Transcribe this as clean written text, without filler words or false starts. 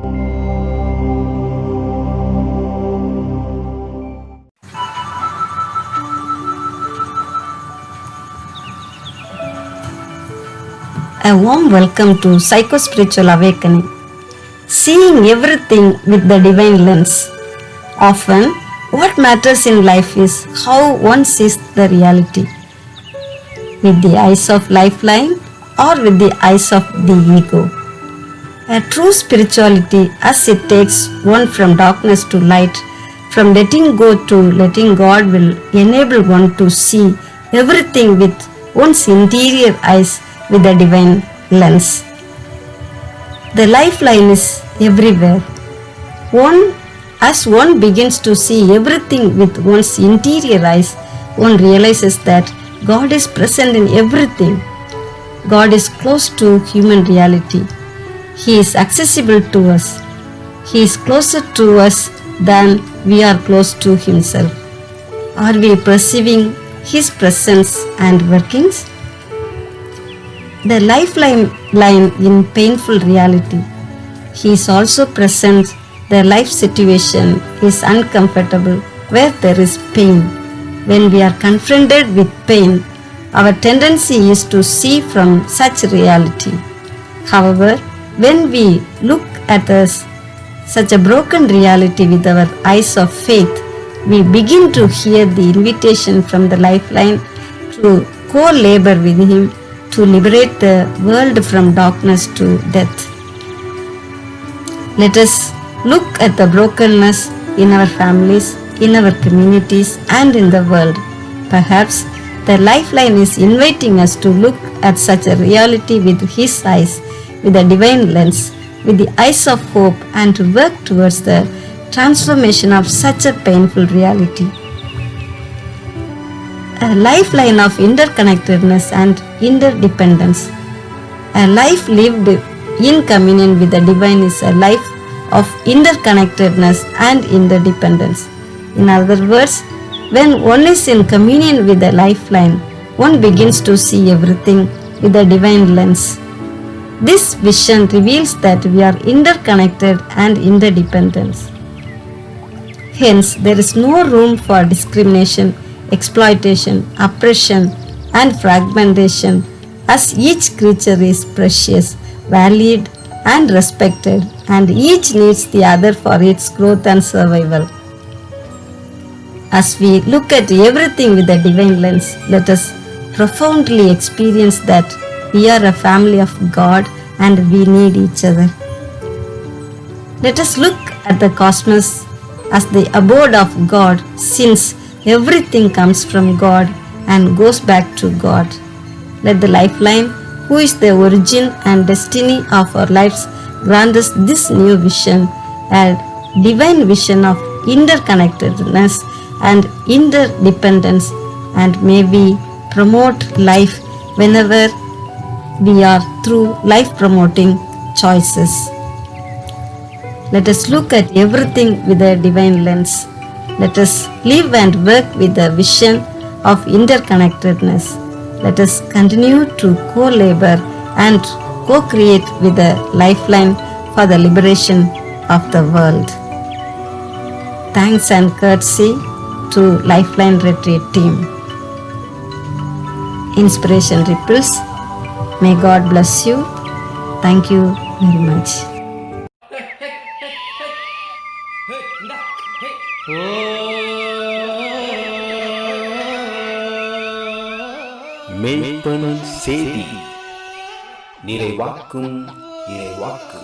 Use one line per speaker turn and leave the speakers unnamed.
A warm welcome to Psycho-Spiritual Awakening. Seeing everything with the divine lens. Often, what matters in life is how one sees the reality. With the eyes of lifeline or with the eyes of the ego. A true spirituality, as it takes one from darkness to light, from letting go to letting God, will enable one to see everything with one's interior eyes with a divine lens. The lifeline is everywhere. As one begins to see everything with one's interior eyes, one realizes that God is present in everything. God is close to human reality. He is accessible to us. He is closer to us than we are close to Himself. Are we perceiving His presence and workings? The lifeline in painful reality. He is also present. The life situation is uncomfortable where there is pain. When we are confronted with pain, our tendency is to see from such reality. However, when we look at such a broken reality with our eyes of faith, we begin to hear the invitation from the lifeline to co-labor with Him to liberate the world from darkness to death. Let us look at the brokenness in our families, in our communities, and in the world. Perhaps the lifeline is inviting us to look at such a reality with His eyes, with a divine lens, with the eyes of hope, and to work towards the transformation of such a painful reality. A lifeline of interconnectedness and interdependence. A life lived in communion with the divine is a life of interconnectedness and interdependence. In other words, when one is in communion with the lifeline, one begins to see everything with a divine lens. This vision reveals that we are interconnected and interdependent. Hence, there is no room for discrimination, exploitation, oppression, and fragmentation, as each creature is precious, valued, and respected, and each needs the other for its growth and survival. As we look at everything with a divine lens, let us profoundly experience that we are a family of God and we need each other. Let us look at the cosmos as the abode of God, since everything comes from God and goes back to God. Let the lifeline, who is the origin and destiny of our lives, grant us this new vision, a divine vision of interconnectedness and interdependence, and may we promote life whenever we are through life-promoting choices. Let us look at everything with a divine lens. Let us live and work with a vision of interconnectedness. Let us continue to co-labor and co-create with a lifeline for the liberation of the world. Thanks and courtesy to Lifeline Retreat team. Inspiration ripples. May God bless you. Thank you very much.
மெய்ப்பனும் செய்தி நிறைவாக்கும் இறைவாக்கு.